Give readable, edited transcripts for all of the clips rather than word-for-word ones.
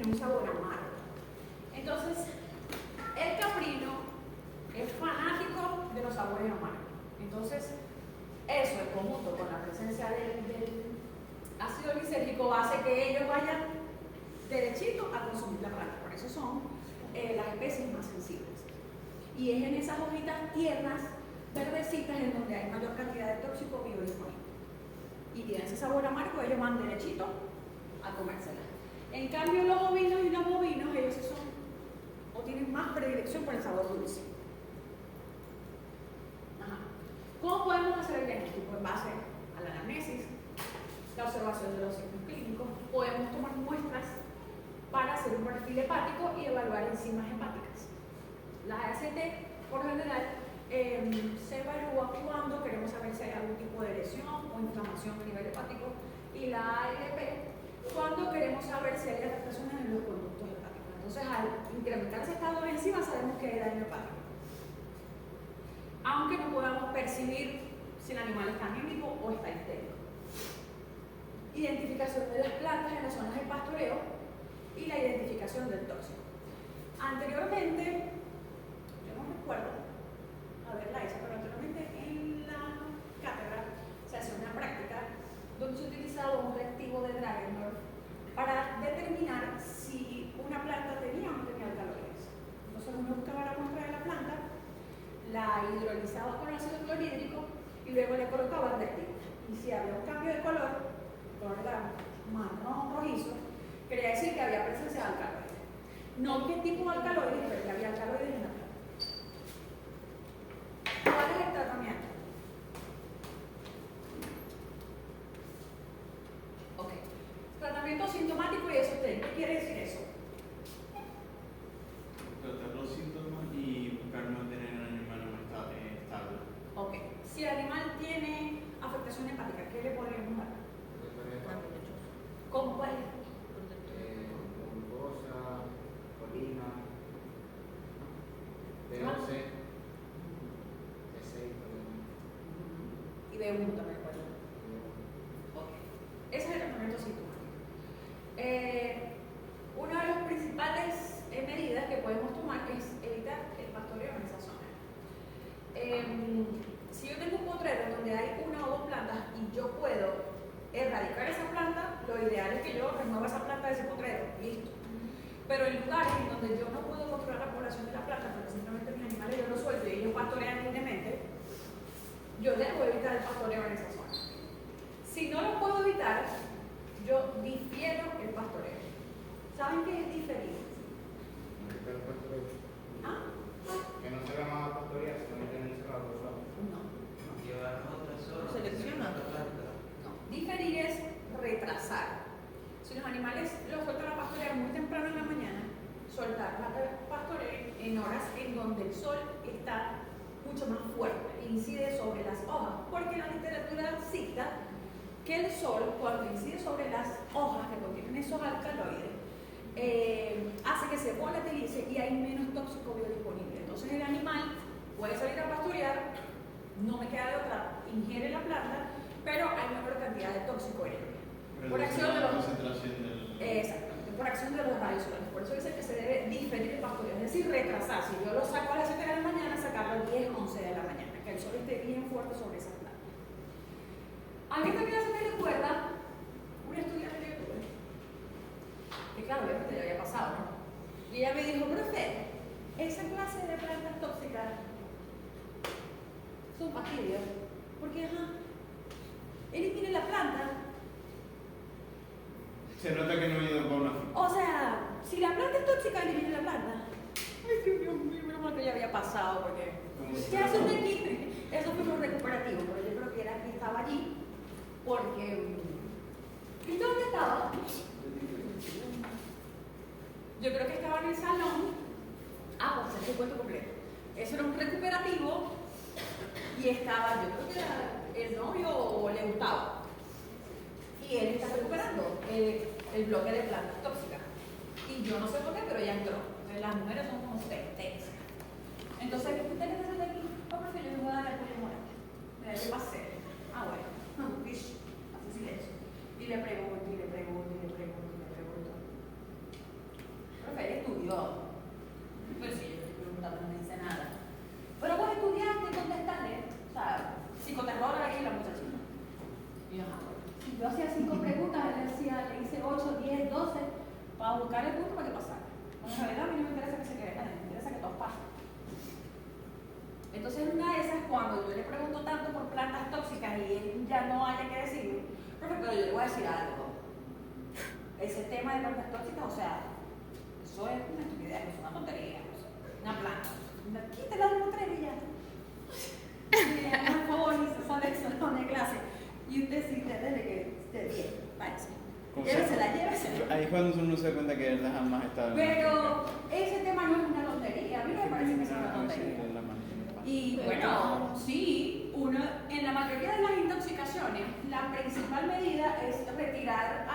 tiene un sabor amargo. Entonces, el caprino es fanático de los sabores amargos. Entonces, eso en conjunto con la presencia del ácido glicérico hace que ellos vayan derechito a consumir la planta. Por eso son las especies más sensibles. Y es en esas hojitas tiernas, verdecitas, en donde hay mayor cantidad de tóxico biodisponible. Y tienen ese sabor amargo, ellos van derechito a comérsela. En cambio, los ovinos y los bovinos, ellos son o tienen más predilección por el sabor dulce. Ajá. ¿Cómo podemos hacer el diagnóstico? En base a la anamnesis, la observación de los signos clínicos, podemos tomar muestras para hacer un perfil hepático y evaluar enzimas hepáticas. La ACT, por general, se evalúa cuando queremos saber si hay algún tipo de lesión o inflamación a nivel hepático, y la ALP cuando queremos saber si hay afectaciones en los conductos hepáticos. Entonces, al incrementar ese estado de enzima, sabemos que hay daño hepático. Aunque no podamos percibir si el animal está anémico o está histérico. Identificación de las plantas en las zonas de pastoreo y la identificación del tóxico. Anteriormente, yo no recuerdo haberla hecho, pero anteriormente en la cátedra se hacía una práctica donde se utilizaba un reactivo de Dragendorf para determinar si una planta tenía o no tenía alcaloides. Entonces uno buscaba la muestra de la planta, la hidrolizaba con ácido clorhídrico y luego le colocaba el reactivo. Y si había un cambio de color era marrón rojizo, quería decir que había presencia de alcaloides. No qué tipo de alcaloides, pero que había alcaloides en la planta. ¿Cuál es el tratamiento? Ok. Tratamiento sintomático y esotérico. ¿Qué quiere decir eso? Tratar los síntomas y buscar mantener al animal en un estado estable. Ok. Si el animal tiene afectación hepática, ¿qué le podríamos dar? ¿Cómo cuál? Glucosa, colina, B12, B6, Y B1 también puede. Ok. Ese es el tratamiento sintomático. Una de las principales medidas que podemos tomar es evitar el pastoreo en esa zona. Si yo tengo un potrero donde hay una o dos plantas y yo puedo erradicar esa planta, lo ideal es que yo remueva esa planta de ese potrero, listo. Pero en lugares en donde yo no puedo controlar la población de la planta, porque simplemente mis animales yo los suelto y ellos pastorean libremente, yo debo evitar el pastoreo en esa zona. Si no lo puedo evitar, yo difiero el pastoreo. ¿Saben qué es diferir? ¿Ah? que no se va más a pastorear, sino que tienen encerrado los ojos. No. Llevar otra zona. Selecciona. No. Diferir es retrasar. Si los animales los sueltan a pastorear muy temprano en la mañana, soltarlos a pastorear en horas en donde el sol está mucho más fuerte e incide sobre las hojas, porque la literatura cita que el sol, cuando incide sobre las hojas que contienen esos alcaloides, hace que se volatilice y hay menos tóxico biodisponible. Entonces el animal puede salir a pastorear, no me queda de otra, ingiere la planta, pero hay menor cantidad de tóxico en ella. Por acción de los exactamente, por acción de los rayos solares. Por eso dice que se debe diferir el pastoreo, es decir, retrasar. Si yo lo saco a las 7 de la mañana, sacarlo a las 10, 11 de la mañana, que el sol esté bien fuerte sobre esas plantas. A mí también se me recuerda una estudiante que tuve, que claro, obviamente ya había pasado, ¿no? Y ella me dijo, profe, esa clase de plantas tóxicas son fastidios, porque elimine la planta. Se nota que no he ido con una finca. O sea, si la planta es tóxica, elimine la planta. Ay, Dios mío, menos mal que ya había pasado, porque ¿qué hacen de aquí? Eso fue un recuperativo, pero yo creo que era que estaba allí, porque ¿y dónde estaba? Yo creo que estaba en el salón. Pues ese cuento completo. Eso era un recuperativo y estaba, yo creo que era el novio le gustaba. Y él está recuperando el bloque de plantas tóxicas. Y yo no sé por qué, pero ella entró. Entonces, las mujeres son como tensas. Entonces, ¿qué usted le hace aquí? Porque yo le voy a dar el pollo morado. Me da el paseo. Bueno. Hace silencio. Y le pregunto, y le pregunto, y le pregunto, y le pregunto. a buscar el punto para que pasara. Bueno, la verdad a mí no me interesa que se quede cadena, me interesa que todos pasen. Entonces una de esas, cuando yo le pregunto tanto por plantas tóxicas y él ya no haya que decirlo, profe, pero yo le voy a decir algo. Ese tema de plantas tóxicas, o sea, eso es una estupidez, es una tontería, o sea, una planta. Quítela de la y ya. Por favor, y se sale de clase. Y usted sí, desde que esté bien, váyase. Llévesela. Ahí es cuando uno se da cuenta que él jamás está. Pero ese tema no es una tontería, a mí me parece que es una tontería. Y bueno, sí, uno, en la mayoría de las intoxicaciones, la principal medida es retirar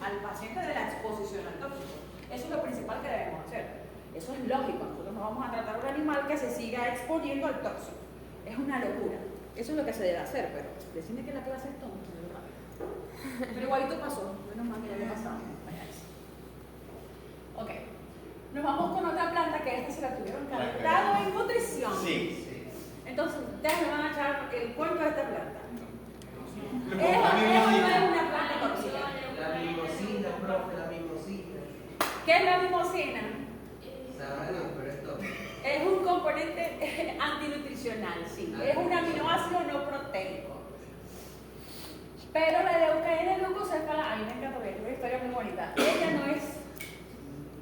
al paciente de la exposición al tóxico. Eso es lo principal que debemos hacer. Eso es lógico, nosotros no vamos a tratar a un animal que se siga exponiendo al tóxico. Es una locura. Eso es lo que se debe hacer, pero decime que la clase es tonta, ¿verdad? Pero igualito pasó, menos mal que ya había pasado. Ok, nos vamos con otra planta que esta se la tuvieron calentado en nutrición. Sí. Entonces, ustedes me van a echar el cuento de esta planta. La Es una planta tóxica. La mimosina, profe, la mimosina. ¿Qué es la mimosina? Sabrá, pero esto. Es un componente antinutricional, sí. Es un aminoácido no proteico. Pero la leucaena leucocéfala, a mí me encanta ver, es una historia muy bonita. Ella no es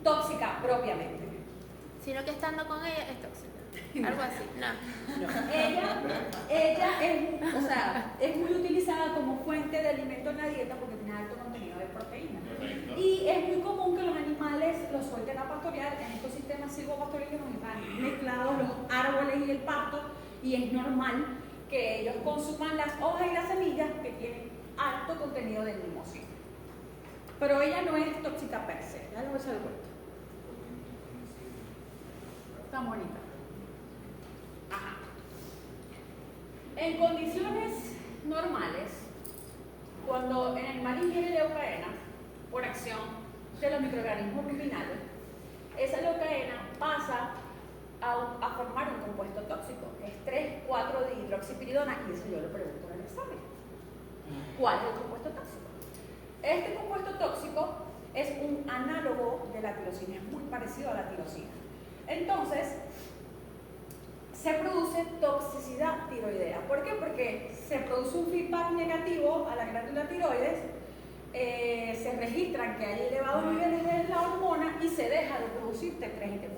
tóxica propiamente. Sino que estando con ella es tóxica. Algo así, no. Ella es, o sea, es muy utilizada como fuente de alimento en la dieta porque tiene alto contenido de proteína. Correcto. Y es muy común que los animales los suelten a pastorear en estos sistemas silvopastoriles donde están mezclados los árboles y el pasto, y es normal que ellos consuman las hojas y las semillas que tienen alto contenido de mimosina. Pero ella no es tóxica per se, ya les voy a hacer el cuento. Está bonita. Ajá. En condiciones normales, cuando el animal ingiere leucaena por acción de los microorganismos ruminales, esa leucaena pasa a formar un compuesto tóxico, que es 3,4-dihidroxipiridona, y eso yo lo pregunto en el examen. ¿Cuál es el compuesto tóxico? Este compuesto tóxico es un análogo de la tirosina, es muy parecido a la tirosina. Entonces, se produce toxicidad tiroidea. ¿Por qué? Porque se produce un feedback negativo a la glándula tiroides, se registran que hay elevados niveles de la hormona y se deja de producir T3 y T4.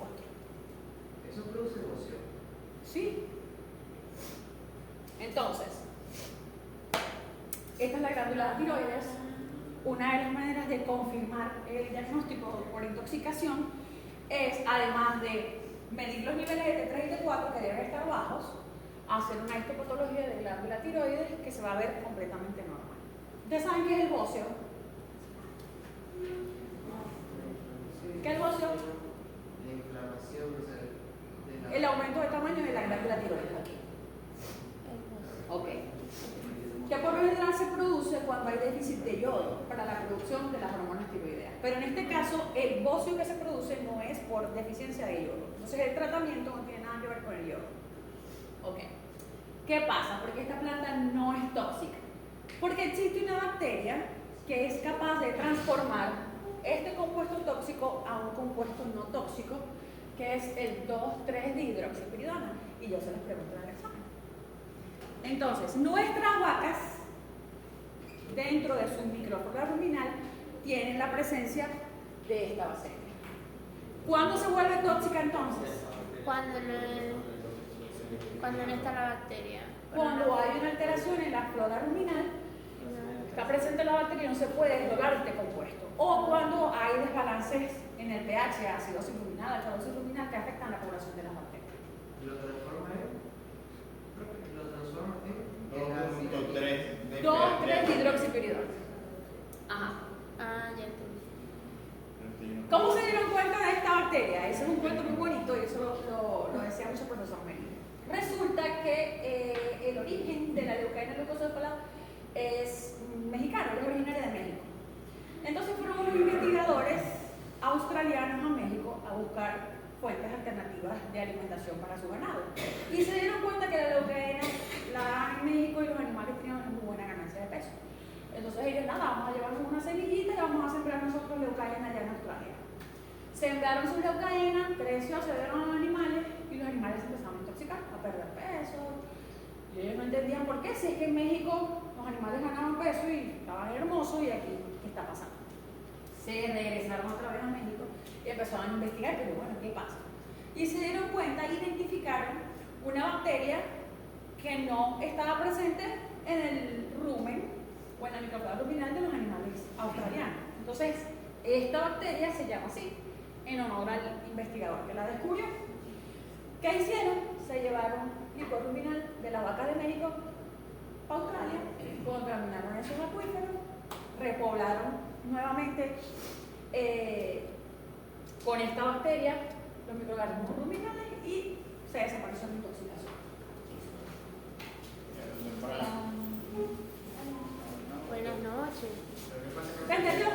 Eso produce emoción. ¿Sí? Entonces, esta es la glándula tiroides. Una de las maneras de confirmar el diagnóstico por intoxicación es, además de medir los niveles de T3 y T4 que deben estar bajos, hacer una histopatología de glándula tiroides que se va a ver completamente normal. ¿Ustedes saben qué es el bocio? ¿Qué es el bocio? La inflamación, o sea, de la... El aumento de tamaño de la glándula tiroides aquí. Ok. Que por lo general se produce cuando hay déficit de yodo para la producción de las hormonas tiroideas. Pero en este caso, el bocio que se produce no es por deficiencia de yodo. Entonces el tratamiento no tiene nada que ver con el yodo. Ok. ¿Qué pasa? Porque esta planta no es tóxica. Porque existe una bacteria que es capaz de transformar este compuesto tóxico a un compuesto no tóxico, que es el 2,3-dihidroxipiridona. Y yo se los pregunto en el examen. Entonces, nuestras vacas, dentro de su microflora ruminal, tienen la presencia de esta bacteria. ¿Cuándo se vuelve tóxica entonces? Cuando no está la bacteria. Cuando hay una alteración en la flora ruminal, está presente la bacteria y no se puede desdoblar este compuesto. O cuando hay desbalances en el pH, acidosis ruminal, alcalosis ruminal, que afectan la población de las bacterias. ¿Lo transforma en? ¿Lo transforma en? 2,3-dihidroxipiridona. Ajá. Ah, ya entendí. ¿Cómo se dieron cuenta de esta bacteria? Ese es un cuento muy bonito y eso lo decía mucho el profesor Melín. Resulta que el origen de la leucaena leucocéfala es mexicano, es originaria de México. Entonces fueron unos investigadores australianos a México a buscar fuentes alternativas de alimentación para su ganado. Y se dieron cuenta que la leucaena la dan en México y los animales tenían una muy buena ganancia de peso. Entonces ellos, nada, vamos a llevarnos una semillita y vamos a sembrar nosotros leucaena allá en Australia. Sembraron su leucaena, creció, se dieron a los animales y los animales se empezaron a intoxicar, a perder peso. Y ellos no entendían por qué, si es que en México los animales ganaban peso y estaban hermosos, y aquí, ¿qué está pasando? Se regresaron otra vez a México y empezaron a investigar, pero bueno, ¿qué pasa? Y se dieron cuenta, identificaron una bacteria que no estaba presente en el rumen o en la microflora ruminal de los animales australianos. Entonces, esta bacteria se llama así, en honor al investigador que la descubrió. ¿Qué hicieron? Se llevaron licor ruminal de la vaca de México a Australia, contaminaron esos acuíferos, repoblaron nuevamente con esta bacteria los microorganismos ruminales y se desapareció la intoxicación. Buenas noches. ¿Se entendió?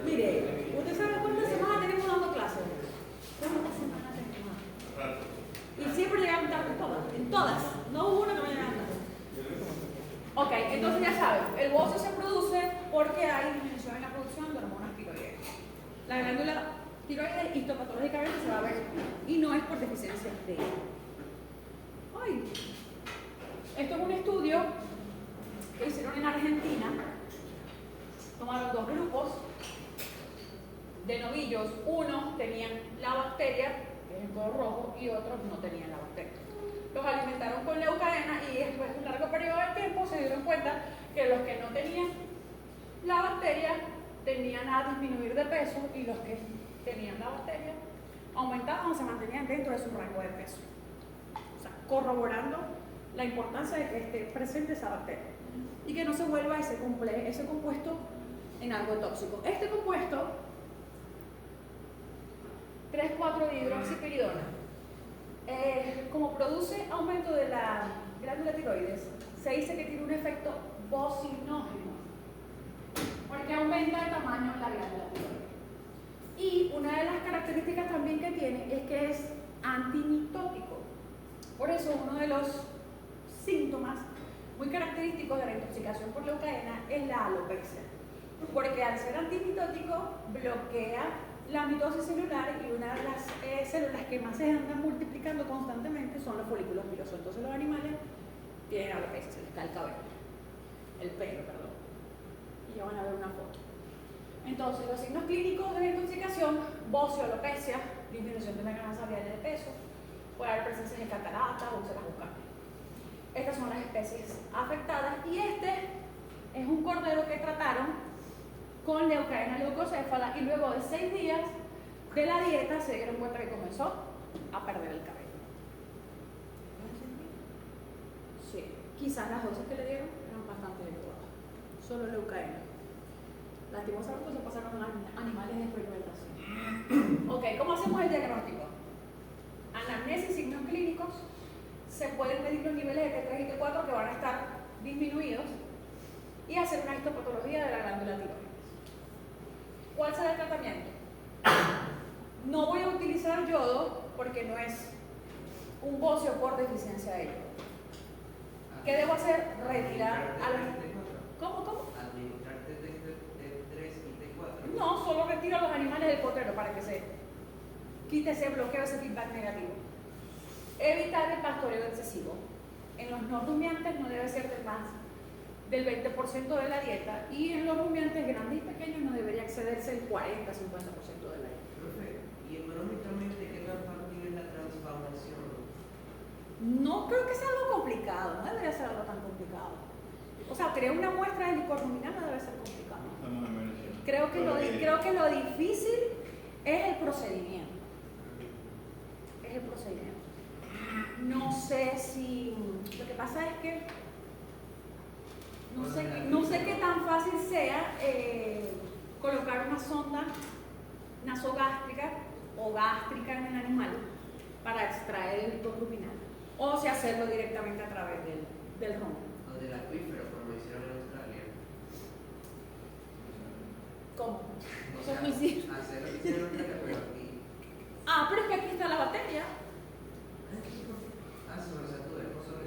Mire, ¿usted sabe cuántas semanas tenemos dando clases? ¿Cuántas semanas tenemos? Y siempre llegaron tarde, en todas. No hubo una que no llegaron tarde. Ok, entonces ya saben, el bocio se produce porque hay disminución en la producción de hormonas tiroideas. La glándula tiroides histopatológicamente se va a ver y no es por deficiencia de ella. Ay. Esto es un estudio que hicieron en Argentina. Tomaron dos grupos de novillos. Unos tenían la bacteria, que es el color rojo, y otros no tenían la bacteria. Los alimentaron con leucaena y después de un largo periodo de tiempo se dieron cuenta que los que no tenían la bacteria tendían a disminuir de peso y los que tenían la bacteria aumentaban o se mantenían dentro de su rango de peso. O sea, corroborando la importancia de que esté presente esa bacteria y que no se vuelva ese compuesto en algo tóxico. Este compuesto, 3,4-dihidroxipiridona, como produce aumento de la glándula tiroides, se dice que tiene un efecto bocinógeno, porque aumenta el tamaño de la glándula tiroides. Y una de las características también que tiene es que es antimitótico. Por eso uno de los síntomas muy característicos de la intoxicación por leucaena es la alopecia, porque al ser antimitótico bloquea la mitosis celular y una de las células que más se andan multiplicando constantemente son los folículos pilosos. Entonces los animales tienen alopecia, se les cae el pelo, perdón. Y ya van a ver una foto. Entonces los signos clínicos de la intoxicación: bocio, alopecia, disminución de la grasa variable de peso, puede haber presencia de cataratas o úlceras bucales. Estas son las especies afectadas y este es un cordero que trataron con leucaena leucocéfala y luego de 6 días de la dieta se dieron cuenta que comenzó a perder el cabello. Sí, quizás las dosis que le dieron eran bastante adecuadas. Solo leucaena. Lastimosamente se pasaron a animales de experimentación. Ok, ¿cómo hacemos el diagnóstico? Anamnesis, signos clínicos. Se pueden medir los niveles de T3 y T4 que van a estar disminuidos y hacer una histopatología de la glándula tiroides. ¿Cuál será el tratamiento? No voy a utilizar yodo porque no es un bocio por deficiencia de yodo. ¿Qué debo hacer? Retirar a la... ¿Cómo? Administrar T3 y T4. No, solo retiro a los animales del potrero para que se quite ese bloqueo, ese feedback negativo. Evitar el pastoreo excesivo. En los no rumiantes no debe ser de más del 20% de la dieta y en los rumiantes grandes y pequeños no debería excederse el 40-50% de la dieta. Profe, ¿y económicamente qué tan fácil es la transformación? No creo que sea algo complicado, no debería ser algo tan complicado. O sea, crear una muestra de licor ruminal no debe ser complicado. Estamos en Venezuela. Creo que lo difícil es el procedimiento. No sé si... Lo que pasa es que no sé qué tan fácil sea colocar una sonda nasogástrica o gástrica en el animal para extraer el licor ruminal, o si hacerlo directamente a través del ron. O del acuífero, como hicieron en Australia. ¿Cómo? O Eso sea, es muy simple. hacer lo que hicieron en Australia, pero aquí. Pero es que aquí está la bacteria. Sobre, o sea, tú dejo sobre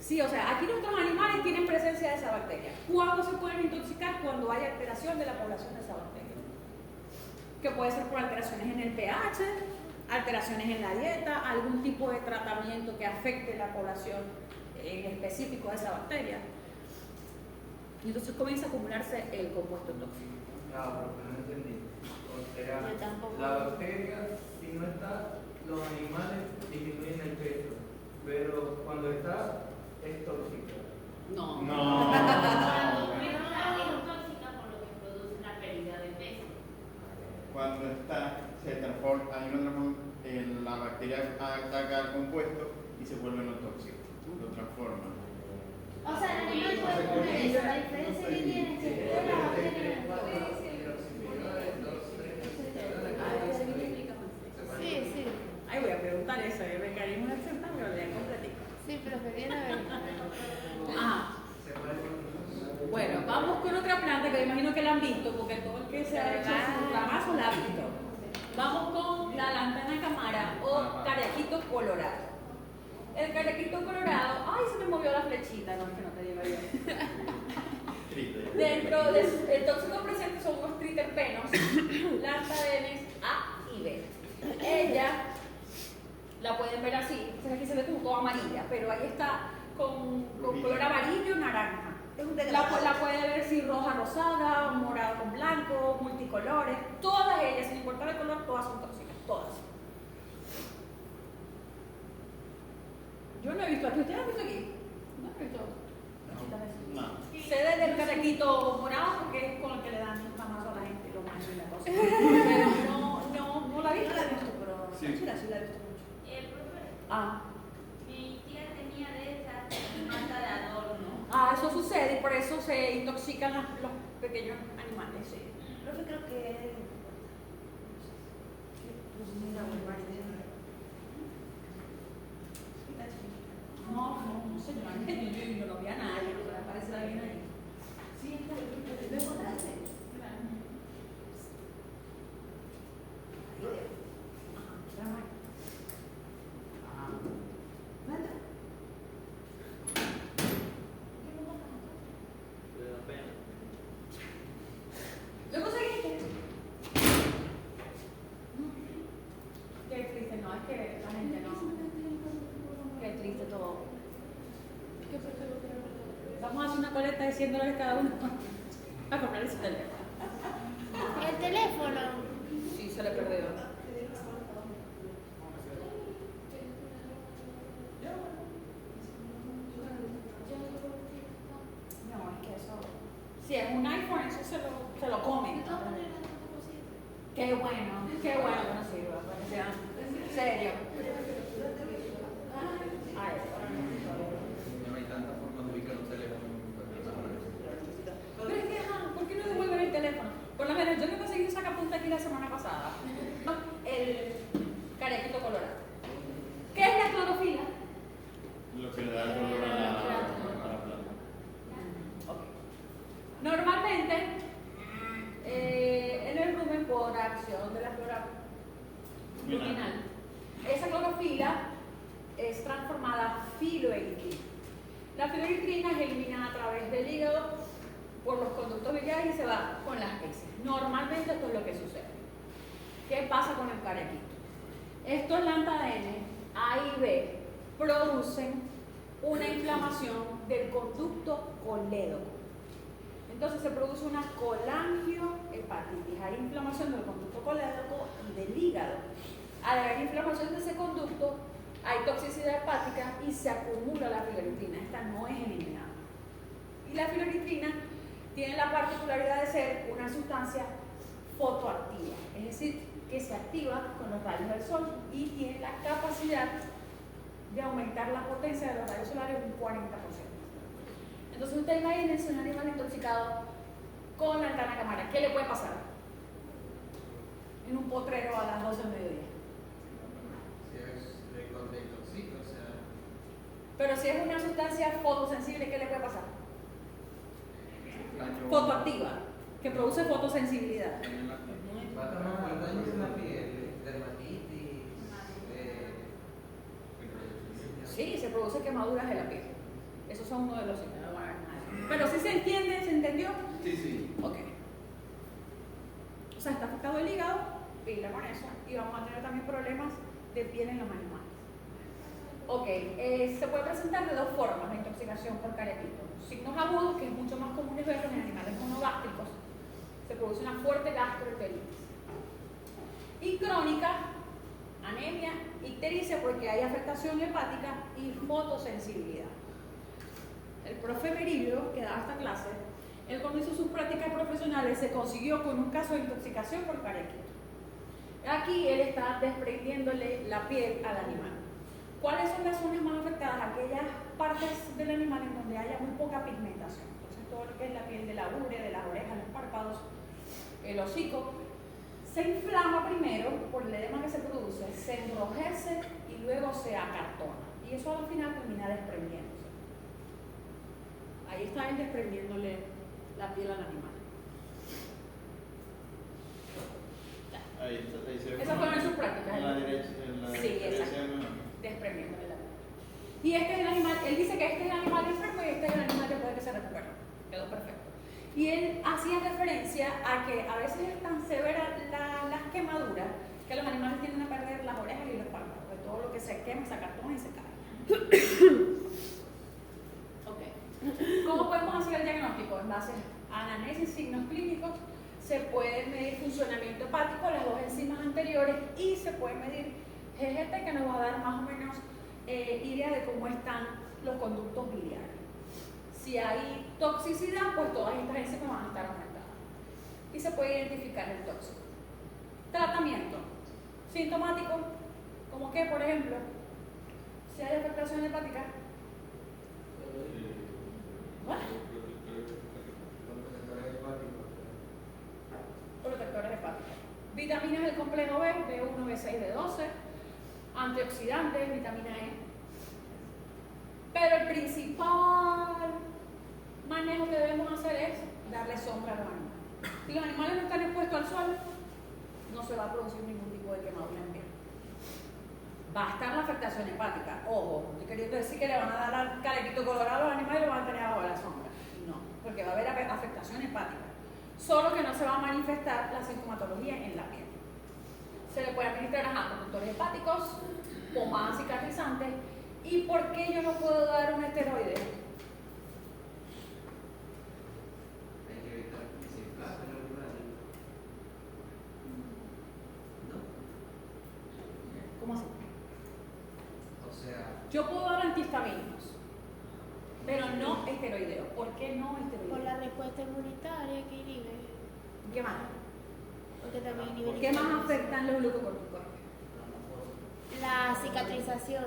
Sí, o sea, aquí nuestros animales tienen presencia de esa bacteria. ¿Cuándo se pueden intoxicar? Cuando hay alteración de la población de esa bacteria. Que puede ser por alteraciones en el pH, alteraciones en la dieta, algún tipo de tratamiento que afecte la población en específico de esa bacteria. Y entonces comienza a acumularse el compuesto tóxico. Claro, pero no entendí. O sea, Yo tampoco. la bacteria, si no está, los animales disminuyen el peso, pero cuando está, es tóxica. No. No. Cuando está es tóxica por lo que produce una pérdida de peso. Cuando está, se transforma, hay una transformación, la bacteria ataca al compuesto y se vuelve no tóxico, lo transforma. O sea, el animal puede comer eso. La diferencia que tiene es que todas las bacterias. Sí, sí. Ay, voy a preguntar eso, me caí en una exenta, me lo lea completico. Sí, pero quería ver. Ajá. Bueno, vamos con otra planta que me imagino que la han visto, porque todo el que se ha hecho su ramazo la ha visto. Vamos con la lantana camara o carequito colorado. El carequito colorado, ay, se me movió la flechita, no, que no te digo yo. Triste. Dentro del tóxico presente son unos triterpenos, lantadenes A y B. Ella la pueden ver así, aquí se ve como toda amarilla, pero ahí está con color amarillo y naranja. La puede ver si roja rosada, morado con blanco, multicolores, todas ellas, sin importar el color, todas son tóxicas, todas. Yo no he visto aquí, ¿ustedes han visto aquí? No he visto. No. Sé del carequito morado porque es con el que le dan jamás a la gente, lo más y la cosa. Pero no la he visto. Pero Sí. sí la he visto mucho. El profe, Ah. mi tía tenía de esas mata de adorno. Eso sucede y por eso se intoxican los pequeños animales. Sí. Profe, creo que No, señora, yo no vi a nadie, no aparece alguien ahí. Sí, ¿lo encontraste? ¿Lo conseguiste? Qué triste, no, es que la gente no. Qué triste todo. Vamos a hacer una colecta de $100 cada uno para comprarle su teléfono. El teléfono. Sí, se le perdió. No, es que eso. Si es un iPhone, eso se lo comen. Qué bueno que no sirva, para que sea serio. Ay, No hay tantas formas de ubicar un teléfono. pero es que, ¿por qué no devuelven el teléfono? Por lo menos yo me conseguí un sacapunta aquí la semana pasada. El carequito colorado. ¿Qué es la clorofila? Lo que le da color a la planta. Okay. Normalmente, en el rumen por acción de la flora luminal, esa clorofila es transformada a filoeritrina. La filoeritrina es eliminada a través del hígado por los conductos biliares y se va con las heces. Normalmente esto es lo que sucede. ¿Qué pasa con el carequito? Estos lantadenes A y B producen una inflamación del conducto colédoco. Entonces se produce una colangiohepatitis. Hay inflamación del conducto colédoco y del hígado. Al haber inflamación de ese conducto, hay toxicidad hepática y se acumula la filoeritrina. Esta no es eliminada. Y la filoeritrina tiene la particularidad de ser una sustancia fotoactiva, es decir, que se activa con los rayos del sol y tiene la capacidad de aumentar la potencia de los rayos solares un 40%. Entonces usted imagínense un animal intoxicado con la lantana camara. ¿Qué le puede pasar? En un potrero a las 12 del mediodía. Si es de contexto, sí, o sea. Pero si es una sustancia fotosensible, ¿qué le puede pasar? Daño. Fotoactiva, que produce fotosensibilidad. Mata más por daños en la piel, dermatitis. Sí, se produce quemaduras de la piel. Esos son uno de los signos. Pero si se entiende, ¿se entendió? Sí, sí. Ok. O sea, está afectado el hígado, pila con eso, y vamos a tener también problemas de piel en los animales. Ok, se puede presentar de dos formas la intoxicación por caretito. Signos agudos, que es mucho más común verlos en animales monogástricos. Se produce una fuerte gastroenteritis. Y crónica, anemia, ictericia, porque hay afectación hepática y fotosensibilidad. El profe Merillo, que daba esta clase, él cuando hizo sus prácticas profesionales se consiguió con un caso de intoxicación por caretito. Aquí él está desprendiéndole la piel al animal. ¿Cuáles son las zonas más afectadas? Aquellas partes del animal en donde haya muy poca pigmentación. Entonces todo lo que es la piel de la urea, de las orejas, los párpados, el hocico, se inflama primero por el edema que se produce, se enrojece y luego se acartona. Y eso al final termina desprendiéndose. Ahí está él desprendiéndole la piel al animal. Ahí se ve. Esas fueron sus prácticas. En la derecha. Sí, exacto. Desprendiéndole la piel. Y este es el animal, él dice que este es el animal enfermo y este es el animal que puede que se recupere. Quedó perfecto. Y él hacía referencia a que a veces es tan severa las quemaduras que los animales tienden a perder las orejas y los párpados, de todo lo que se quema, se acartona y se cae. Ok. ¿Cómo podemos hacer el diagnóstico? En base a anamnesis, signos clínicos, se puede medir funcionamiento hepático, las dos enzimas anteriores, y se puede medir GGT, que nos va a dar más o menos idea de cómo están los conductos biliares. Si hay toxicidad, pues todas estas enzimas van a estar aumentadas. Y se puede identificar el tóxico. Tratamiento. Sintomático, como que, por ejemplo, si hay afectación hepática, ¿what? Protectores hepáticos. Vitaminas del complejo B, B1, B6, B12, antioxidantes, vitamina E. Pero el principal manejo que debemos hacer es darle sombra a los animales. Si los animales no están expuestos al sol, no se va a producir ningún tipo de quemadura en piel. Va a estar la afectación hepática. Ojo, estoy queriendo decir que le van a dar al caletito colorado a los animales y lo van a tener abajo de la sombra. No, porque va a haber afectación hepática. Solo que no se va a manifestar la sintomatología en la piel. Se le puede administrar protectores hepáticos, pomadas cicatrizantes. ¿Y por qué yo no puedo dar un esteroide? Hay que evitar que se inflame el animal. ¿No? ¿Cómo así? O sea, Yo puedo dar antihistamínicos, pero no esteroideos. ¿Por qué no esteroideos? Por la respuesta inmunitaria que inhibe. ¿Qué más? Porque también inhibe. ¿Qué más afectan los glucocorticoides? La cicatrización.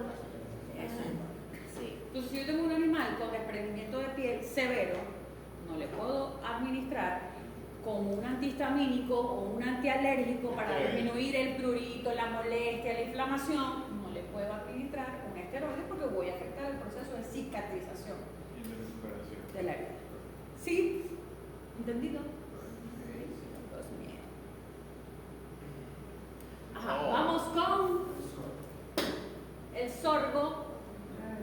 Sí. Entonces, si yo tengo un animal con desprendimiento de piel severo, no le puedo administrar como un antihistamínico o un antialérgico para disminuir el prurito, la molestia, la inflamación. No le puedo administrar un esteroide porque voy a afectar el proceso de cicatrización Y de recuperación. de la herida. ¿Sí? ¿Entendido? Dios mío. Ajá, vamos con el sorgo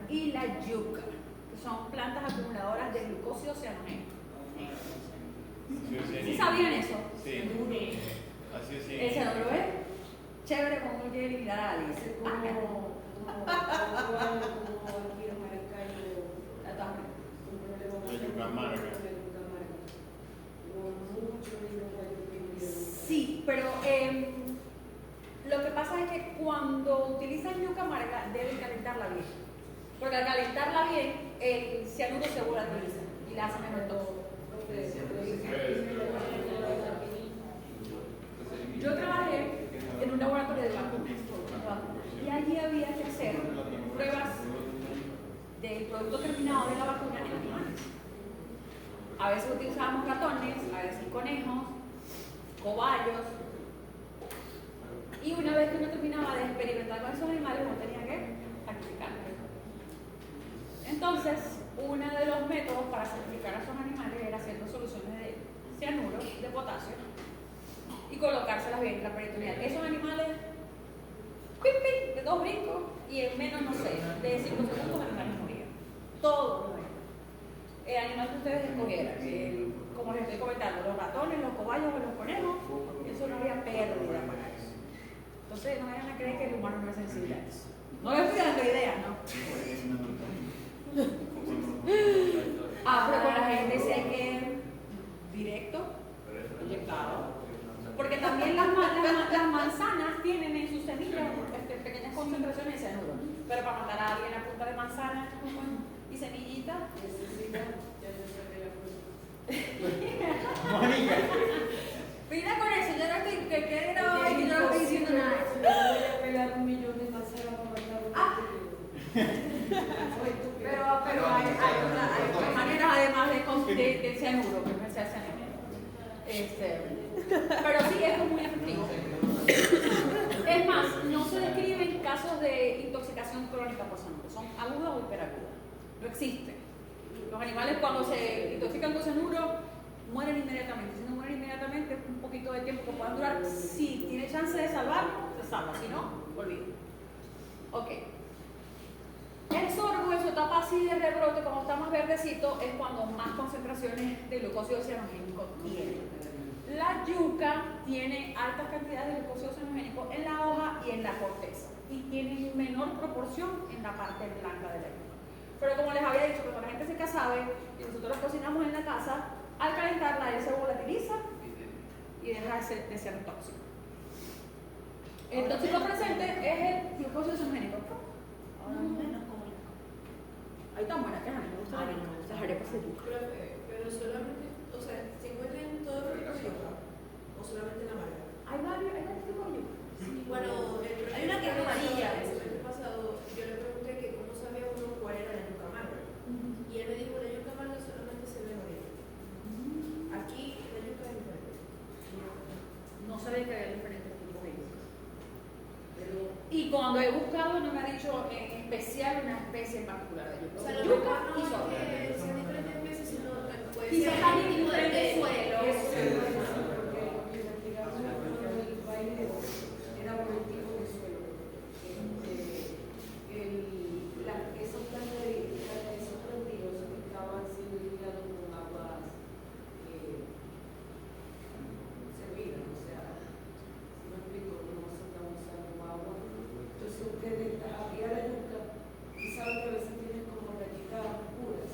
y la yuca, que son plantas acumuladoras de glucósido cianogénico. ¿Sí sabían eso? Sí. Así es. ¿El cianuro es? Chévere como uno quiere eliminar a Alice. La yuca amarga. Sí, pero lo que pasa es que cuando utilizan yuca amarga deben calentarla bien. Porque al calentarla bien, el cianuro se volatiliza y la hace menos tóxico. Yo trabajé en un laboratorio de vacunas y allí había que hacer pruebas del producto terminado de la vacuna en animales. A veces utilizábamos ratones, a veces conejos, cobayos. Y una vez que uno terminaba de experimentar con esos animales, uno tenía que sacrificarlos. Entonces, uno de los métodos para sacrificar a esos animales era haciendo soluciones de cianuro, de potasio, y colocárselas bien intraperitoneal. Esos animales, ¡pim, pim!, de 2 brincos, y en menos, no sé, de 5 segundos los animales morían. Todos los animales. animal que ustedes escogieran. Como les estoy comentando, los ratones, los cobayos o los conejos, eso no había pérdida para eso. Entonces no vayan a creer que el humano no es sensible a eso. No les estoy dando ideas, ¿no? Pero con la gente sí hay que directo, inyectado. Porque también las manzanas tienen en sus semillas pequeñas concentraciones de cianuro. Pero para matar a alguien a punta de manzana y semillita, Mónica. mira con eso, yo no estoy, que grabado y que yo no estoy diciendo nada. Voy a pegar 1 millón de manzanas para matar Pero hay maneras además de cianuro, que no sea cianuro. Pero sí, esto es muy efectivo. Es más, no se describen casos de intoxicación crónica por cianuro, son agudas o hiperagudas. No existen. Los animales cuando se intoxican con cianuro mueren inmediatamente. Si no mueren inmediatamente, un poquito de tiempo que puedan durar. Si tiene chance de salvarlo, se salva. Si no, olvídalo. Ok. El sorgo en su etapa así de rebrote, cuando está más verdecito, es cuando más concentraciones de glucósido cianogénico tiene. La yuca tiene altas cantidades de glucósido cianogénico en la hoja y en la corteza y tiene menor proporción en la parte blanca de la yuca. Pero como les había dicho, cuando la gente seca sabe y nosotros la cocinamos en la casa, al calentarla él se volatiliza y deja de ser tóxico. El tóxico presente es el glucósido cianogénico. Ahí está buena, que a mí me gusta las arepas de yuca. Pero solamente, o sea, ¿se encuentra en todos los tipos de yuca? ¿O solamente en la marca? Hay varios tipos de yuca. Bueno, hay una que es amarilla. El semestre pasado yo le pregunté que cómo sabía uno cuál era la yuca amarga. Y él me dijo, la yuca amarga solamente se ve ahorita. Aquí la yuca es diferente. No sabía que había diferentes tipos de yuca. Y cuando he buscado no me ha dicho en especial una especie en particular de yuca. O sea, lo Yuca mejor y no soja. es que sean diferentes especies, sino puede Y se ser están en el tipo de diferentes suelo. suelos. Era por el tipo de suelo. Esos plantíos estaban siendo irrigados con aguas servidas, o sea, si me explico, no se está usando agua. Entonces ustedes había la yuca y saben que a veces tienen como rayitas puras.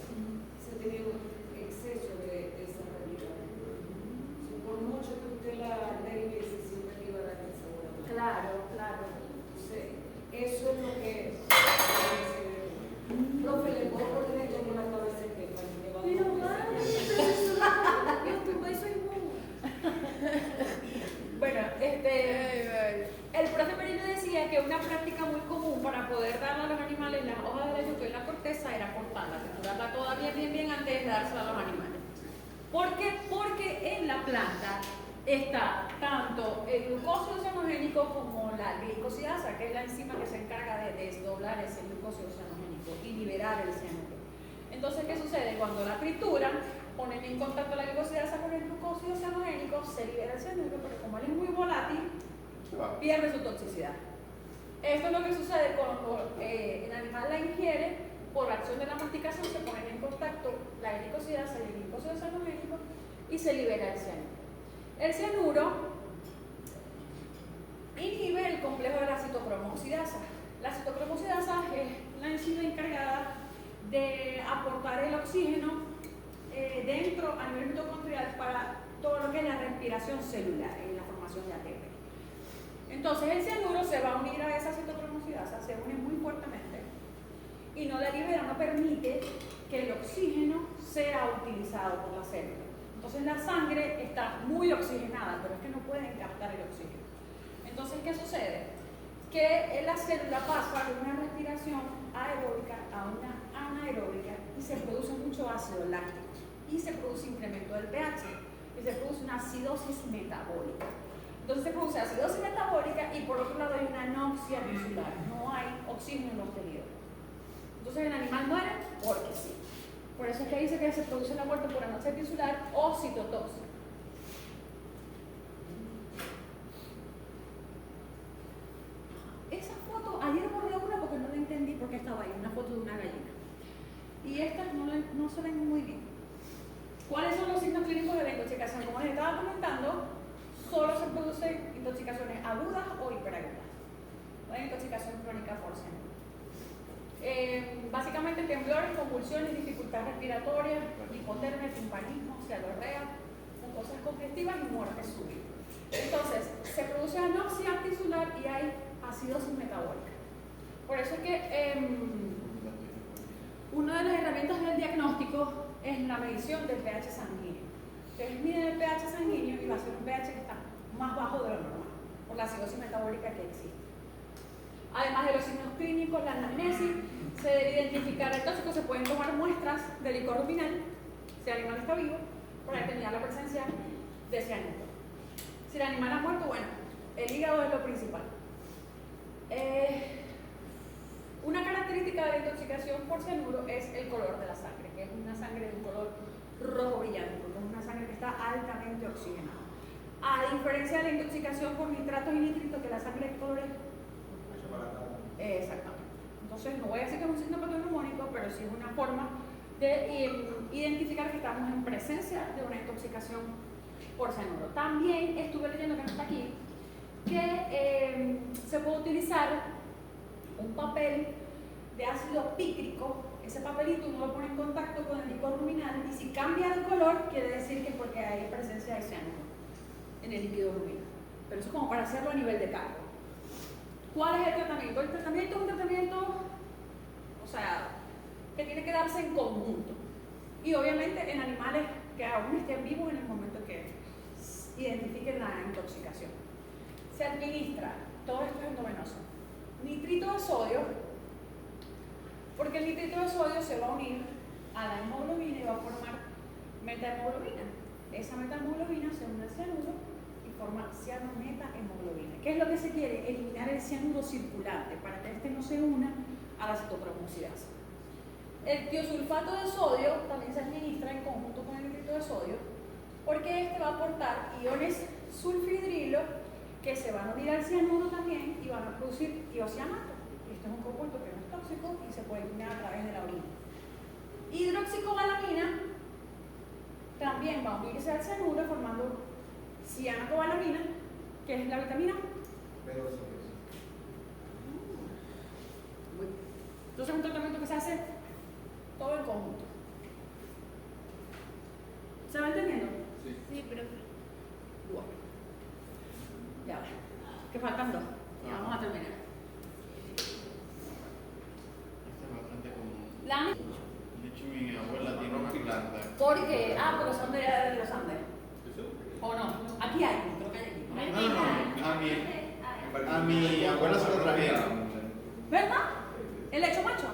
Se tenía un exceso de esa rayita. Por mucho que usted la derive, se siempre le iba a dar el sabor. Claro, claro. Entonces, eso es lo que profe, le puedo poner esto en la cabeza que para que va a Pero vale, eso es bueno, el profe Merino decía que una práctica muy común para poder darle a los animales las hojas de la yuca y la corteza era cortarla, triturarla toda bien antes de dársela a los animales. ¿Por qué? Porque en la planta está tanto el glucósido cianogénico como la glicosidasa, que es la enzima que se encarga de desdoblar ese glucósido cianogénico y liberar el cianuro. Entonces, ¿qué sucede? Cuando la trituran, ponen en contacto la glicosidasa con el glucósido cianogénico, se libera el cianuro, pero como él es muy volátil, pierde su toxicidad. Esto es lo que sucede cuando el animal la ingiere, por la acción de la masticación se ponen en contacto la glicosidasa y el glucósido cianogénico y se libera el cianuro. El cianuro inhibe el complejo de la citocromoxidasa. La citocromoxidasa es la enzima encargada de aportar el oxígeno dentro a nivel mitocondrial para todo lo que es la respiración celular y la formación de ATP. Entonces el cianuro se va a unir a esa citocromoxidasa, se une muy fuertemente y no la libera, no permite que el oxígeno sea utilizado por la célula. Entonces la sangre está muy oxigenada, pero es que no pueden captar el oxígeno. Entonces, ¿qué sucede? Que la célula pasa de una respiración aeróbica a una anaeróbica y se produce mucho ácido láctico y se produce incremento del pH y se produce una acidosis metabólica. Entonces se produce acidosis metabólica y por otro lado hay una anoxia tisular, no hay oxígeno en los tejidos. Entonces el animal muere porque sí. Por eso es que dice que se produce la muerte por anoxia tisular o citotoxia. Esa foto, ayer borré una porque no la entendí porque estaba ahí, una foto de una gallina. Y estas no se ven muy bien. ¿Cuáles son los signos clínicos de la intoxicación? Como les estaba comentando, solo se producen intoxicaciones agudas o hiperagudas. No hay intoxicación crónica por cianuro. Básicamente temblores, convulsiones, dificultad respiratoria, hipotermia, timpanismo, cialorrea, mucosas congestivas y muerte súbita. Entonces, se produce anoxia tisular y hay acidosis metabólica. Por eso es que una de las herramientas del diagnóstico es la medición del pH sanguíneo. Ustedes miden el pH sanguíneo y va a ser un pH que está más bajo de lo normal, por la acidosis metabólica que existe. Además de los signos clínicos, la anamnesis, se debe identificar el tóxico, se pueden tomar muestras de licor ruminal, si el animal está vivo, para determinar la presencia de cianuro. Si el animal ha muerto, bueno, el hígado es lo principal. Una característica de la intoxicación por cianuro es el color de la sangre, que es una sangre de un color rojo brillante, porque es una sangre que está altamente oxigenada. A diferencia de la intoxicación por nitratos y nitritos, que la sangre es color exactamente. Entonces, no voy a decir que es un signo patognomónico, pero sí es una forma de identificar que estamos en presencia de una intoxicación por cianuro. También estuve leyendo, que no está aquí, que se puede utilizar un papel de ácido pícrico. Ese papelito uno lo pone en contacto con el licor ruminal y si cambia de color, quiere decir que es porque hay presencia de cianuro en el líquido ruminal. Pero eso es como para hacerlo a nivel de cargo. ¿Cuál es el tratamiento? El tratamiento es un tratamiento, o sea, que tiene que darse en conjunto. Y obviamente en animales que aún estén vivos en el momento que identifiquen la intoxicación. Se administra, todo esto es endovenoso, nitrito de sodio, porque el nitrito de sodio se va a unir a la hemoglobina y va a formar metahemoglobina. Esa metahemoglobina se une al cianuro y forma cianometahemoglobina. ¿Qué es lo que se quiere? Eliminar el cianuro circulante para que este no se una a la citocromoxidasa. El tiosulfato de sodio también se administra en conjunto con el nitrito de sodio, porque este va a aportar iones sulfhidrilo que se van a unir al cianuro también y van a producir tiocianato. Este es un compuesto que no es tóxico y se puede eliminar a través de la orina. Hidroxicobalamina también va a unirse al cianuro formando cianocobalamina, que es la vitamina B12. Entonces es un tratamiento que se hace todo en conjunto. ¿Se va entendiendo? Sí, pero Bueno. Ya va. Que faltan dos. Ya vamos a terminar. Esto es bastante común. La De hecho, mi abuela tiene una planta. ¿Por qué? Porque son de los Andes. ¿O no? Aquí hay, creo que hay aquí. No. A mi abuela se lo trajeron. ¿Verdad? ¿El lecho macho?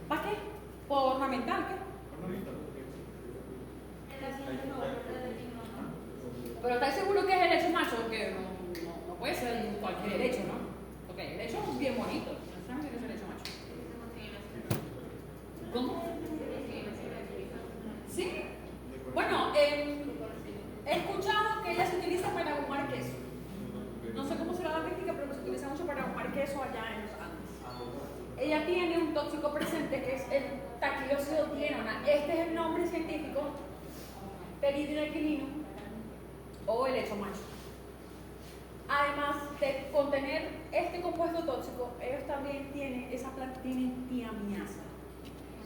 ¿Para qué? ¿Por ornamental qué? Pero ¿estáis seguro que es el lecho macho? Porque no puede ser cualquier helecho, ¿no? Porque el hecho es bien bonito. No tiene que ser el lecho macho. ¿Cómo? ¿Sí? Bueno, he escuchado que ella se utiliza para ahumar queso. No sé cómo será la técnica, pero se utiliza mucho para ahumar queso allá en los Andes. Ella tiene un tóxico presente que es el taquilosidodienona. Este es el nombre científico, peridinalquilinum o helecho macho. Además de contener este compuesto tóxico, ellos también tienen, esa planta tiene tiaminasa.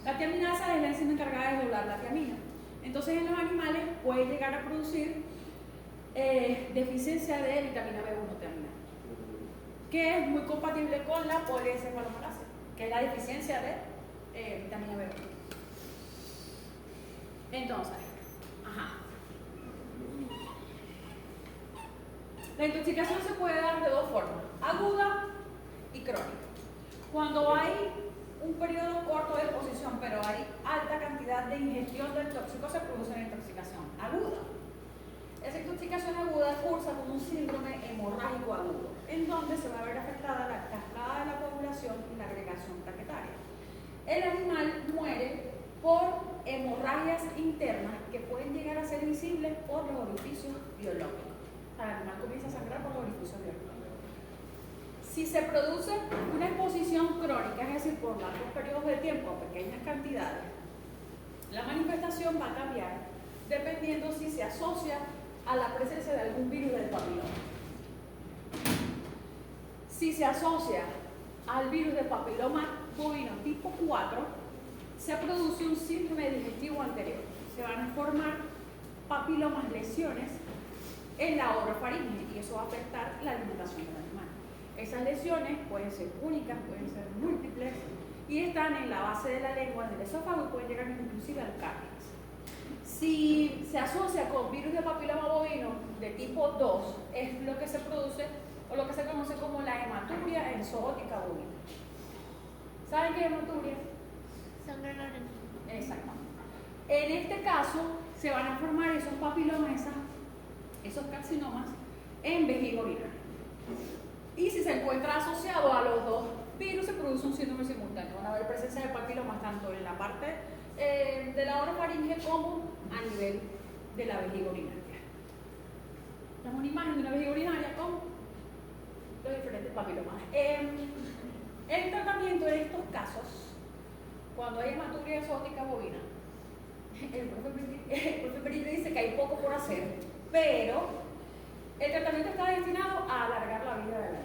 La tiaminasa es la enzima encargada de doblar la tiamina. Entonces en los animales puede llegar a producir deficiencia de vitamina B1 tiamina, que es muy compatible con la poliencefalomalasa, que es la deficiencia de vitamina B1. Entonces, la intoxicación se puede dar de dos formas, aguda y crónica. Cuando hay un periodo corto de exposición, pero hay alta cantidad de ingestión del tóxico, se produce una intoxicación aguda. Esa intoxicación aguda cursa con un síndrome hemorrágico agudo, en donde se va a ver afectada la cascada de la coagulación y la agregación plaquetaria. El animal muere por hemorragias internas que pueden llegar a ser visibles por los orificios biológicos. El animal comienza a sangrar por los orificios biológicos. Si se produce una exposición crónica, es decir, por largos periodos de tiempo a pequeñas cantidades, La manifestación va a cambiar dependiendo si se asocia a la presencia de algún virus del papiloma. Si se asocia al virus del papiloma bovino tipo 4, se produce un síndrome digestivo anterior. Se van a formar papilomas, lesiones en la orofaringe y eso va a afectar la alimentación del animal. Esas lesiones pueden ser únicas, pueden ser múltiples y están en la base de la lengua, del esófago y pueden llegar inclusive al cárdiax. Si se asocia con virus de papiloma bovino de tipo 2, es lo que se produce o lo que se conoce como la hematuria exoótica bovina. ¿Saben qué es hematuria? Sangre en la orina. Exactamente. En este caso, se van a formar esos papilomas, esos carcinomas, en vejiga urinaria. Y si se encuentra asociado a los dos virus, se produce un síndrome simultáneo. Van a haber presencia de papilomas tanto en la parte de la orofaringe como a nivel de la vejiga urinaria. Es una imagen de una vejiga urinaria con los diferentes papilomas. El tratamiento en estos casos, cuando hay hematuria exótica bovina, el profe Perito dice que hay poco por hacer, pero el tratamiento está destinado a alargar la vida del animal,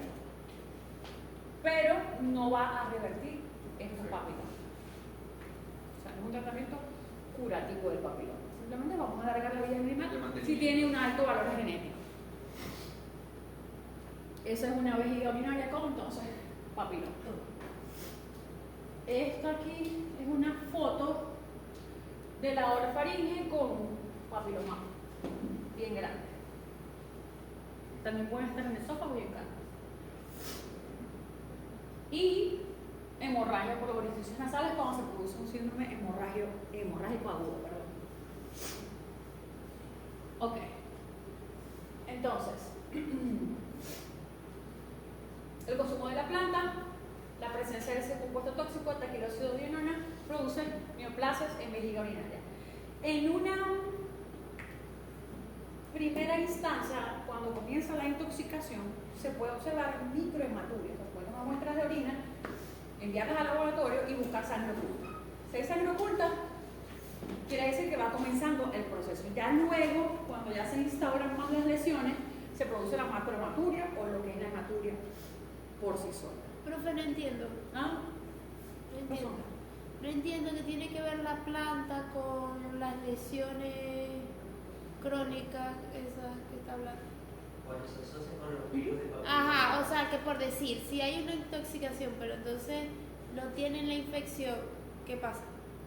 pero no va a revertir estos papilomas. O sea, no es un tratamiento curativo del papiloma. Simplemente vamos a alargar la vida del animal si tiene un alto valor genético. Esa es una vejiga urinaria con entonces papiloma. Esto aquí es una foto de la orofaringe con papiloma bien grande. También pueden estar en el esófago y en carne. Y hemorragia por orificios nasales cuando se produce un síndrome hemorrágico agudo. Ok. Entonces, el consumo de la planta, la presencia de ese compuesto tóxico, taquilócido de enona, produce neoplasias en vejiga urinaria. En una primera instancia, cuando comienza la intoxicación, se puede observar microhematuria, se pueden tomar muestras de orina, enviarlas al laboratorio y buscar sangre oculta. Si hay sangre oculta, quiere decir que va comenzando el proceso. Ya luego, cuando ya se instauran más las lesiones, se produce la macrohematuria o lo que es la hematuria por sí sola. Profe, no entiendo. ¿Ah? No entiendo. No entiendo que tiene que ver la planta con las lesiones crónicas, esas que está hablando. Cuando se asocia con los virus de papiloma. Ajá, o sea, que por decir, si hay una intoxicación, pero entonces no tienen la infección, ¿qué pasa?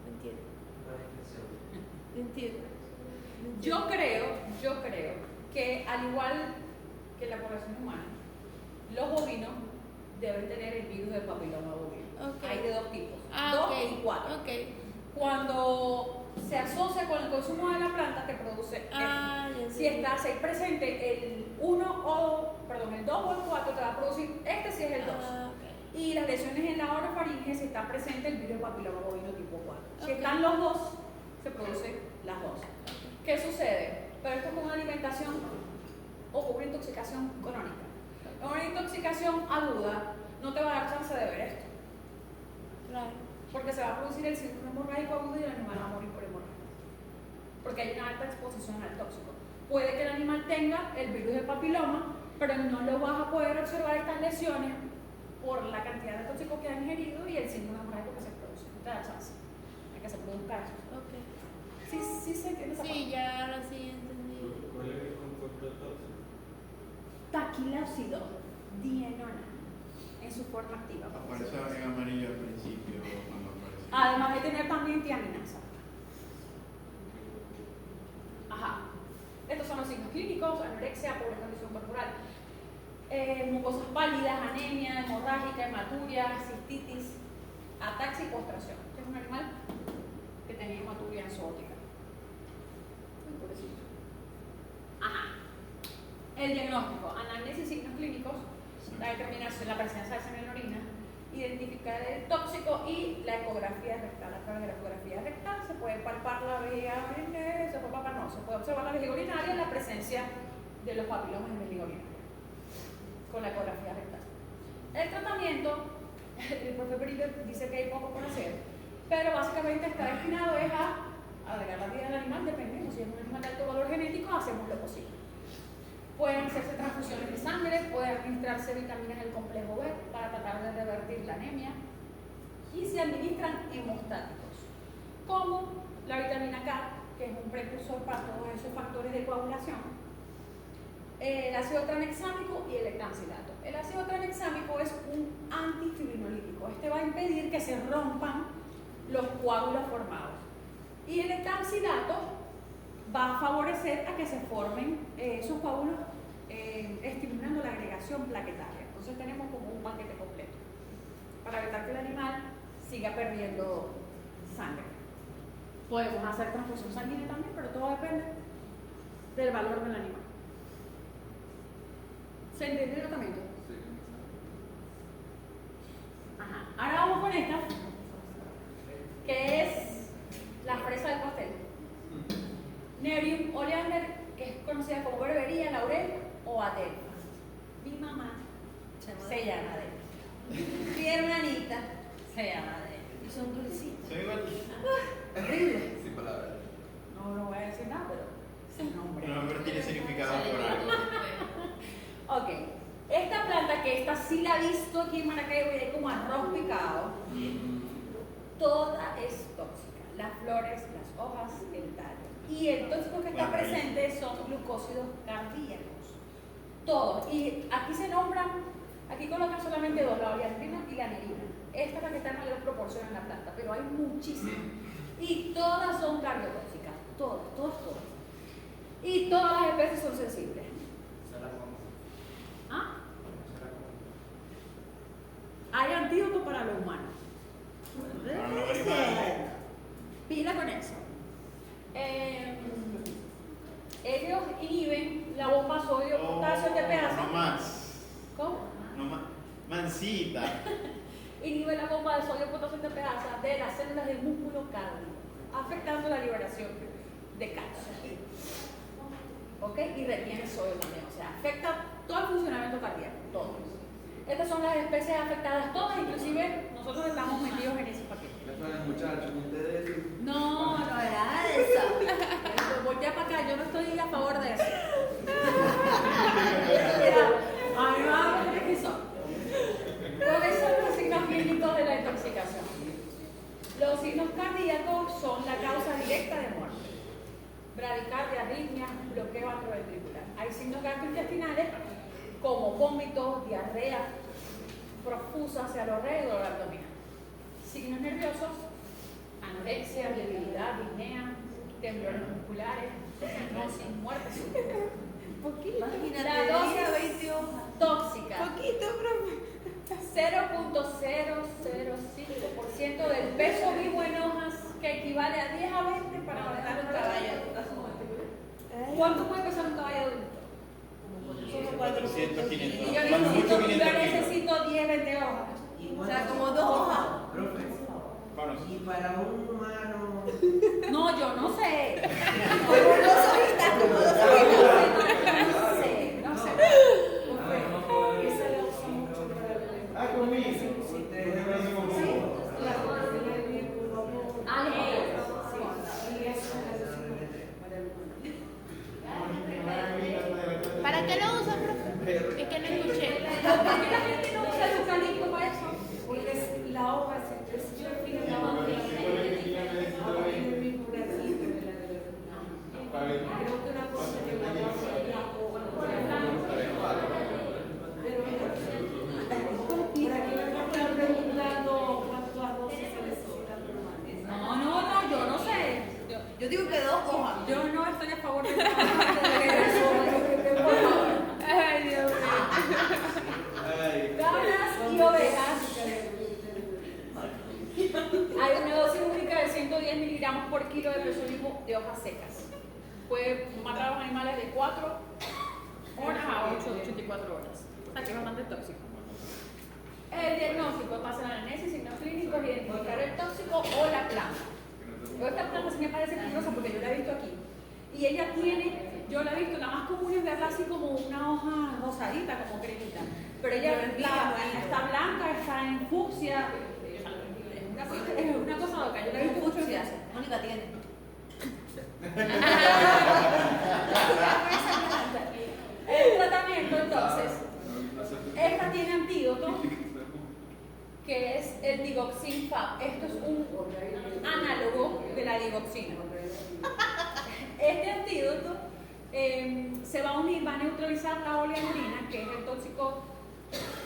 No entiendo. Una infección. No entiendo. Yo creo que al igual que la población humana, los bovinos deben tener el virus del papiloma bovino. Okay. Hay de dos tipos, Ah, 2 ok. y 4. Ok. Cuando se asocia con el consumo de la planta, te produce Ah, ya si entendí. está presente el 2 o el 4, te va a producir, este sí es el 2. Ah, ok. Y las lesiones en la orofaringe, si está presente el virus del papiloma bovino tipo 4. Si Ok. están los dos, se producen las dos. ¿Qué sucede? Pero esto es con una alimentación o con una intoxicación crónica. Con una intoxicación aguda, no te va a dar chance de ver esto. Claro. Porque se va a producir el síndrome hemorrágico agudo y el animal va a morir por hemorragia. Porque hay una alta exposición al tóxico. Puede que el animal tenga el virus del papiloma, pero no lo vas a poder observar estas lesiones por la cantidad de tóxicos que han ingerido y el síndrome hemorrágico que se produce. No te da chance de que se produzca eso. Ok. Sí se entiende esa Sí, ya ahora sí entendí. ¿Cuál es el compuesto tóxico? taquilócido dienona en su forma activa. Aparece en amarillo al principio cuando aparece. Además de tener también tiaminasa. Ajá. Estos son los signos clínicos: anorexia, pobre condición corporal, mucosas pálidas, anemia, hemorrágica, hematuria, cistitis, ataxia y postración. Este es un animal que tenía hematuria zoótica. Ay, pobrecito. Ajá. El diagnóstico: anamnesis, signos clínicos, la determinación, la presencia de sangre en la orina, identificar el tóxico y la ecografía rectal. A través de la ecografía rectal se puede palpar la vejiga urinaria, se puede observar la vejiga urinaria y la presencia de los papilomas en vejiga urinaria con la ecografía rectal. El tratamiento, el profe Perito dice que hay poco por hacer, pero básicamente está destinado a científicos hacemos lo posible. Pueden hacerse transfusiones de sangre, pueden administrarse vitaminas del complejo B para tratar de revertir la anemia y se administran hemostáticos, como la vitamina K, que es un precursor para todos esos factores de coagulación, el ácido tranexámico y el ectancilato. El ácido tranexámico es un antifibrinolítico. Este va a impedir que se rompan los coágulos formados. Y el ectancilato va a favorecer a que se formen esos coágulos, estimulando la agregación plaquetaria. Entonces tenemos como un paquete completo para evitar que el animal siga perdiendo sangre. Podemos hacer transfusión sanguínea también, pero todo depende del valor del animal. ¿Se entiende el tratamiento? Sí. Ajá. Ahora vamos con esta, que es la fresa del pastel. Nerium oleander, que es conocida como berbería, laurel o adelfa. Mi mamá se llama Adelfa. Mi hermanita se llama Adelfa. Y son dulcitas. Soy igual. Horrible. Sin palabras. No voy a decir nada, pero es un nombre. El nombre tiene significado por algo. Ok, esta planta, que esta sí la he visto aquí en Maracaibo y hay como arroz picado, toda es tóxica. Las flores, las hojas, el tallo. Y el tóxico que está presente son glucósidos cardíacos. Todos. Y aquí se nombran, aquí colocan solamente dos, la oleandrina y la nerina. Esta es la que está en mayor proporción en la planta, pero hay muchísimas. Y todas son cardiotóxicas. Todas. Y todas las especies son sensibles. ¿Ah? Hay antídoto para los humanos. Para los animales. Pila con eso. Ellos inhiben la bomba sodio-potasio TPase. No más. ¿Cómo? No más. Mancita. Inhibe la bomba de sodio-potasio TPase de las células del músculo cárdiaco, afectando la liberación de calcio. ¿Ok? Y retiene sodio también, o sea, afecta todo el funcionamiento cardíaco, todo. Estas son las especies afectadas todas, inclusive nosotros estamos metidos en ese paquete. Muchachos, ustedes. No era eso. Voltea para acá, yo no estoy a favor de eso. A mí me va a ver qué son. ¿Cuáles son los signos clínicos de la intoxicación? Los signos cardíacos son la causa directa de muerte. Bradicardia, arritmia, bloqueo atrioventricular. Hay signos gastrointestinales como vómitos, diarrea profusa hacia los redes y dolor abdominal. Signos nerviosos, anorexia, debilidad, disnea, temblores musculares, psicosis, muerte súbita. Imagínate, La dosis 20 hojas. tóxica, Poquito, profe. 0.005% del peso vivo en hojas, que equivale a 10 a 20 para matar un caballo. ¿Cuánto puede pesar un caballo adulto? Como 400, 500. Y yo Cuando mucho, 500 kilos. necesito 10, 20 hojas. O sea, como 2 hojas. Profe, Bueno, y para un humano. No, yo no sé. Como 2 hojitas, como 2 hojitas. No sé. Esa la uso mucho para la conmigo. ¿Para qué lo usan, profe? Es que no escuché. ¿Por qué la gente no usa el eucalipto para eso? porque la hoja se yo fui la hoja de el mismo granito de la creo que una cosa que la hoja de la hoja por aquí me están preguntando cuántas dosis se necesitan por mes. No, yo no sé. Yo digo que 2 hojas. Yo no estoy a favor de Ay, Dios mío. cabras y ovejas. Hay una dosis única de 110 miligramos por kilo de peso vivo de hojas secas. Puede matar a los animales de 4 horas a 84 horas. O sea que es bastante tóxico. El diagnóstico pasa en análisis, signos clínicos, identificar el tóxico o la planta. Esta planta sí me parece peligrosa porque yo la he visto aquí. Y ella tiene, yo la he visto, la más común es verla así como una hoja rosadita, como cremita. Pero ella está blanca, está en fucsia. Es una cosa loca, yo la he visto mucho en clase. Mónica tiene. Entonces, esta tiene antídoto, que es el digoxin FAB. Esto es un análogo de la digoxina. Este antídoto se va a unir, va a neutralizar la oleandrina, que es el tóxico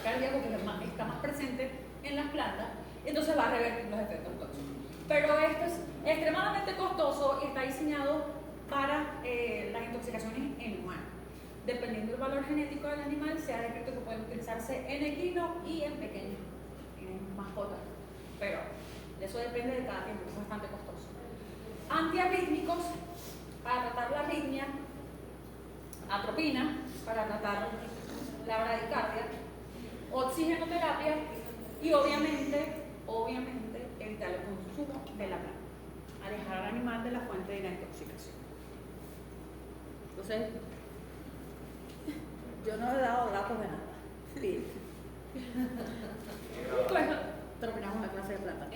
cardíaco que está más presente en las plantas, entonces va a revertir los efectos tóxicos. Pero esto es extremadamente costoso y está diseñado para las intoxicaciones en humanos. Dependiendo del valor genético del animal, se ha descrito que puede utilizarse en equino y en pequeños, en mascotas. Pero eso depende de cada tiempo, es bastante costoso. Antiarrítmicos, para tratar la arritmia, atropina, para tratar la bradicardia, oxigenoterapia y obviamente evitar el consumo de la planta, alejar al animal de la fuente de la intoxicación. Entonces, yo no he dado datos de nada. Sí. Pues terminamos la clase de planta.